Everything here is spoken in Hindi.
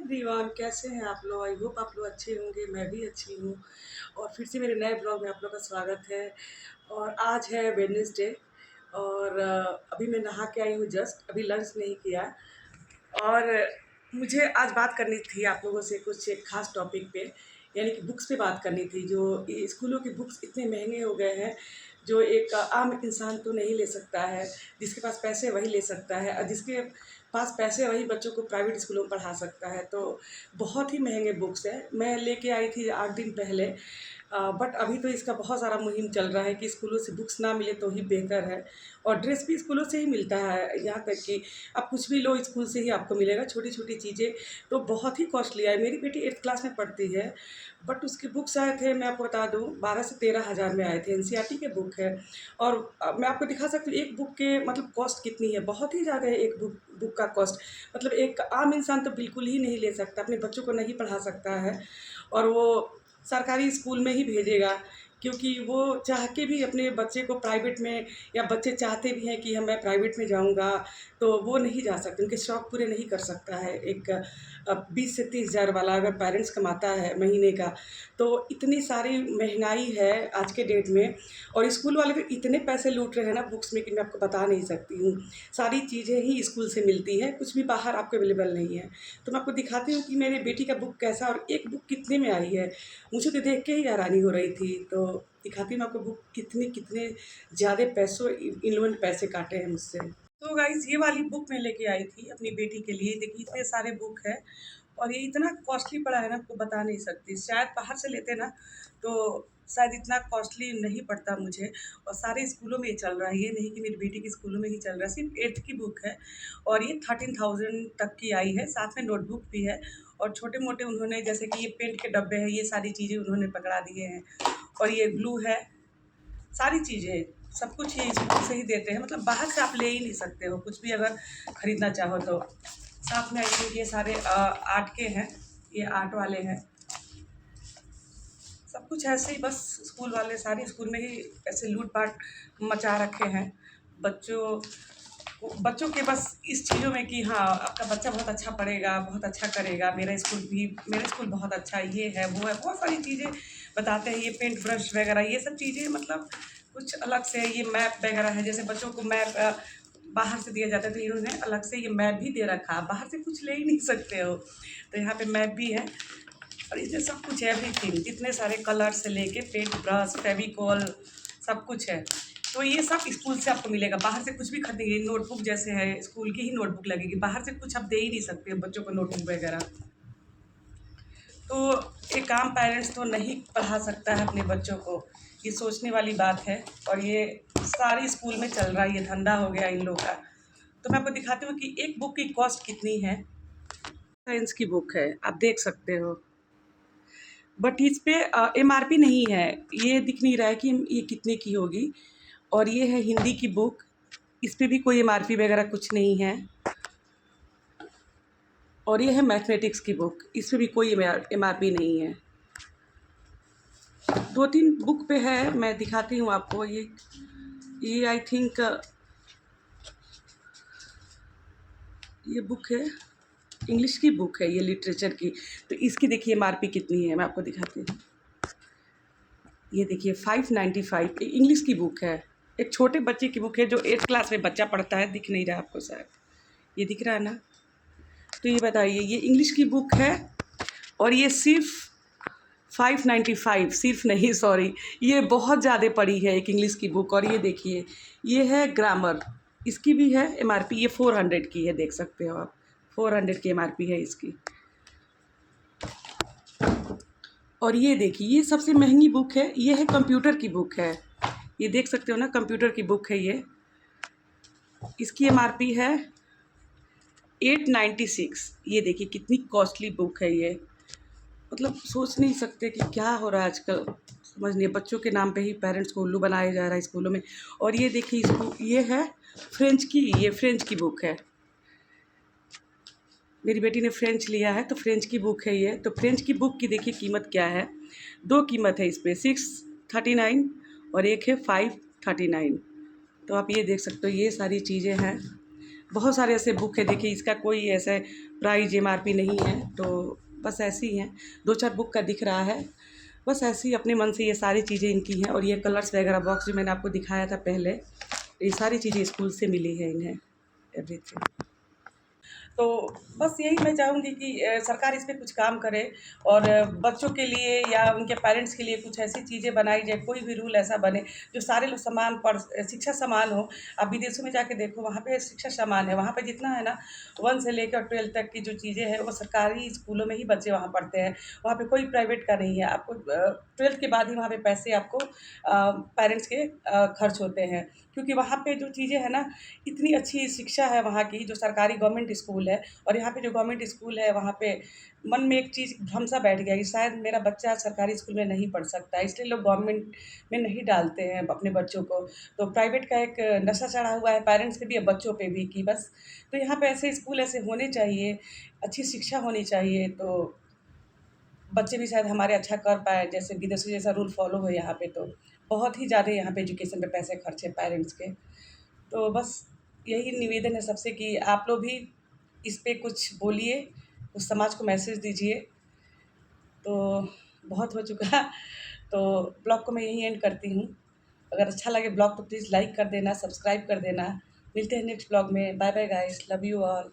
एवरीवन, कैसे हैं आप लोग? आई होप आप लोग अच्छे होंगे। मैं भी अच्छी हूँ और फिर से मेरे नए ब्लॉग में आप लोग का स्वागत है। और आज है वेडनेसडे और अभी मैं नहा के आई हूँ, जस्ट अभी लंच नहीं किया। और मुझे आज बात करनी थी आप लोगों से कुछ एक ख़ास टॉपिक पे, यानी कि बुक्स पे बात करनी थी। जो ये स्कूलों की बुक्स इतने महंगे हो गए हैं, जो एक आम इंसान तो नहीं ले सकता है। जिसके पास पैसे वही ले सकता है, और जिसके पास पैसे वही बच्चों को प्राइवेट स्कूलों में पढ़ा सकता है। तो बहुत ही महंगे बुक्स है। मैं लेके आई थी 8 दिन पहले, बट अभी तो इसका बहुत सारा मुहिम चल रहा है कि स्कूलों से बुक्स ना मिले तो ही बेहतर है। और ड्रेस भी स्कूलों से ही मिलता है, यहाँ तक कि आप कुछ भी लो स्कूल से ही आपको मिलेगा, छोटी छोटी चीज़ें। तो बहुत ही कॉस्टली है। मेरी बेटी 8th क्लास में पढ़ती है, बट उसके बुक्स आए थे, मैं आपको बता दूँ, 12 से 13 हज़ार में आए थे। एनसीईआरटी के बुक है। और मैं आपको दिखा सकती हूँ एक बुक के मतलब कॉस्ट कितनी है। बहुत ही ज़्यादा है एक बुक का कॉस्ट। मतलब एक आम इंसान तो बिल्कुल ही नहीं ले सकता, अपने बच्चों को नहीं पढ़ा सकता है। और वो सरकारी स्कूल में ही भेजेगा, क्योंकि वो चाह के भी अपने बच्चे को प्राइवेट में, या बच्चे चाहते भी हैं कि हम मैं प्राइवेट में जाऊंगा, तो वो नहीं जा सकते। उनके शौक़ पूरे नहीं कर सकता है। एक 20 से 30 हज़ार वाला अगर पेरेंट्स कमाता है महीने का, तो इतनी सारी महंगाई है आज के डेट में। और स्कूल वाले भी इतने पैसे लूट रहे हैं ना बुक्स में, कि मैं आपको बता नहीं सकती हूँ। सारी चीज़ें ही स्कूल से मिलती है, कुछ भी बाहर आपको अवेलेबल नहीं है। तो मैं आपको दिखाती हूँ कि मेरे बेटी का बुक कैसा, और एक बुक कितने में आई है। मुझे तो देख के ही हैरानी हो रही थी। तो दिखाती हूँ मैं आपको बुक कितने ज़्यादा पैसों, इन लोगों ने पैसे काटे हैं मुझसे। तो गाइज़, ये वाली बुक मैं लेके आई थी अपनी बेटी के लिए। देखिए इतने सारे बुक है, और ये इतना कॉस्टली पड़ा है ना, आपको बता नहीं सकती। शायद बाहर से लेते ना तो शायद इतना कॉस्टली नहीं पड़ता मुझे। और सारे स्कूलों में ये चल रहा है, ये नहीं कि मेरी बेटी के स्कूलों में ही चल रहा है। सिर्फ 8th की बुक है, और ये 13,000 तक की आई है। साथ में नोटबुक भी है, और छोटे मोटे उन्होंने, जैसे कि ये पेंट के डब्बे हैं, ये सारी चीज़ें उन्होंने पकड़ा दिए हैं। और ये ग्लू है, सारी चीज़ें, सब कुछ ये स्कूल से ही देते हैं। मतलब बाहर से आप ले ही नहीं सकते हो कुछ भी अगर ख़रीदना चाहो तो। साथ में आई थिंक ये सारे आर्ट के हैं, ये आर्ट वाले हैं। सब कुछ ऐसे ही, बस स्कूल वाले सारे स्कूल में ही ऐसे लूट-पाट मचा रखे हैं। बच्चों के बस इस चीज़ों में कि हाँ, आपका बच्चा बहुत अच्छा पढ़ेगा, बहुत अच्छा करेगा, मेरा स्कूल बहुत अच्छा है, ये है, वो है, बहुत सारी चीज़ें बताते हैं। ये पेंट ब्रश वगैरह, ये सब चीज़ें मतलब कुछ अलग से। ये मैप वगैरह है, जैसे बच्चों को मैप बाहर से दिया जाता है, तो इन्होंने अलग से ये मैप भी दे रखा है। बाहर से कुछ ले ही नहीं सकते हो, तो यहाँ पे मैप भी है। और इसमें सब कुछ है, एवरीथिंग, जितने सारे कलर से लेके पेंट ब्रश, फेविकॉल, सब कुछ है। तो ये सब स्कूल से आपको मिलेगा। बाहर से कुछ भी खरीदेंगे, नोटबुक जैसे है, स्कूल की ही नोटबुक लगेगी। बाहर से कुछ आप दे ही नहीं सकते बच्चों को नोटबुक वगैरह। तो एक आम पेरेंट्स तो नहीं पढ़ा सकता है अपने बच्चों को, ये सोचने वाली बात है। और ये सारे स्कूल में चल रहा है, ये धंधा हो गया इन लोग का। तो मैं आपको दिखाती हूँ कि एक बुक की कॉस्ट कितनी है। साइंस की बुक है, आप देख सकते हो, बट इस पे एमआरपी नहीं है। ये दिख नहीं रहा है कि ये कितने की होगी। और ये है हिंदी की बुक, इस पे भी कोई एमआरपी वगैरह कुछ नहीं है। और ये है मैथमेटिक्स की बुक, इस पे भी कोई एमआरपी नहीं है। 2-3 बुक पे है, मैं दिखाती हूँ आपको। ये आई थिंक ये बुक है, इंग्लिश की बुक है, ये लिटरेचर की। तो इसकी देखिए एमआरपी कितनी है, मैं आपको दिखाती हूँ। ये देखिए 595, इंग्लिश की बुक है। एक छोटे बच्चे की बुक है, जो 8th क्लास में बच्चा पढ़ता है। दिख नहीं रहा आपको शायद, ये दिख रहा है ना? तो ये बताइए, ये इंग्लिश की बुक है, और ये सिर्फ 595, सिर्फ नहीं, सॉरी, ये बहुत ज़्यादा पड़ी है एक इंग्लिश की बुक। और ये देखिए, ये है ग्रामर, इसकी भी है एमआरपी, ये 400 की है, देख सकते हो आप, 400 की एमआरपी है इसकी। और ये देखिए, ये सबसे महंगी बुक है, ये है कंप्यूटर की बुक है। ये देख सकते हो ना, कंप्यूटर की बुक है ये। इसकी एमआरपी है 896। ये देखिए कितनी कॉस्टली बुक है ये। मतलब सोच नहीं सकते कि क्या हो रहा है आजकल, समझ नहीं। बच्चों के नाम पे ही पेरेंट्स को उल्लू बनाया जा रहा है स्कूलों में। और ये देखिए, इसको, ये है फ्रेंच की, ये फ्रेंच की बुक है। मेरी बेटी ने फ्रेंच लिया है, तो फ्रेंच की बुक है ये। तो फ्रेंच की बुक की देखिए कीमत क्या है। 2 कीमत है इस पर, 639 और एक है 539। तो आप ये देख सकते हो, ये सारी चीज़ें हैं। बहुत सारे ऐसे बुक है, देखिए इसका कोई ऐसा प्राइस एमआरपी नहीं है। तो बस ऐसे ही हैं, 2-4 बुक का दिख रहा है। बस ऐसे ही अपने मन से ये सारी चीज़ें इनकी हैं और ये कलर्स वगैरह बॉक्स जो मैंने आपको दिखाया था पहले, ये सारी चीज़ें स्कूल से मिली है इन्हें, एवरीथिंग। तो बस यही मैं चाहूँगी कि सरकार इस पे कुछ काम करे और बच्चों के लिए या उनके पेरेंट्स के लिए कुछ ऐसी चीज़ें बनाई जाए, कोई भी रूल ऐसा बने जो सारे लोग समान पढ़ शिक्षा समान हो। आप विदेशों में जाके देखो, वहाँ पे शिक्षा समान है, वहाँ पे जितना है ना 1 से लेकर 12 तक की जो चीज़ें हैं वो सरकारी स्कूलों में ही बच्चे वहाँ पढ़ते हैं। वहाँ पे कोई प्राइवेट का नहीं है। आपको 12th के बाद ही वहाँ पे पैसे आपको पेरेंट्स के खर्च होते हैं, क्योंकि वहाँ पे जो चीज़ें हैं ना, इतनी अच्छी शिक्षा है वहाँ की, जो सरकारी गवर्नमेंट स्कूल है। और यहाँ पे जो गवर्नमेंट स्कूल है वहाँ पे मन में एक चीज़ भ्रम सा बैठ गया कि शायद मेरा बच्चा सरकारी स्कूल में नहीं पढ़ सकता है, इसलिए लोग गवर्नमेंट में नहीं डालते हैं अपने बच्चों को। तो प्राइवेट का एक नशा चढ़ा हुआ है पेरेंट्स पे भी और बच्चों पे भी कि बस, तो यहाँ पे ऐसे स्कूल ऐसे होने चाहिए, अच्छी शिक्षा होनी चाहिए, तो बच्चे भी शायद हमारे अच्छा कर पाएँ, जैसे विदेशों जैसा रूल फ़ॉलो हो यहाँ पे। तो बहुत ही ज़्यादा यहाँ पे एजुकेशन पे पैसे खर्च हैं पेरेंट्स के। तो बस यही निवेदन है सबसे कि आप लोग भी इस पे कुछ बोलिए, उस समाज को मैसेज दीजिए। तो बहुत हो चुका तो ब्लॉग को मैं यहीं एंड करती हूँ। अगर अच्छा लगे ब्लॉग तो प्लीज़ लाइक कर देना, सब्सक्राइब कर देना। मिलते हैं नेक्स्ट ब्लॉग में। Bye bye guys, love you all.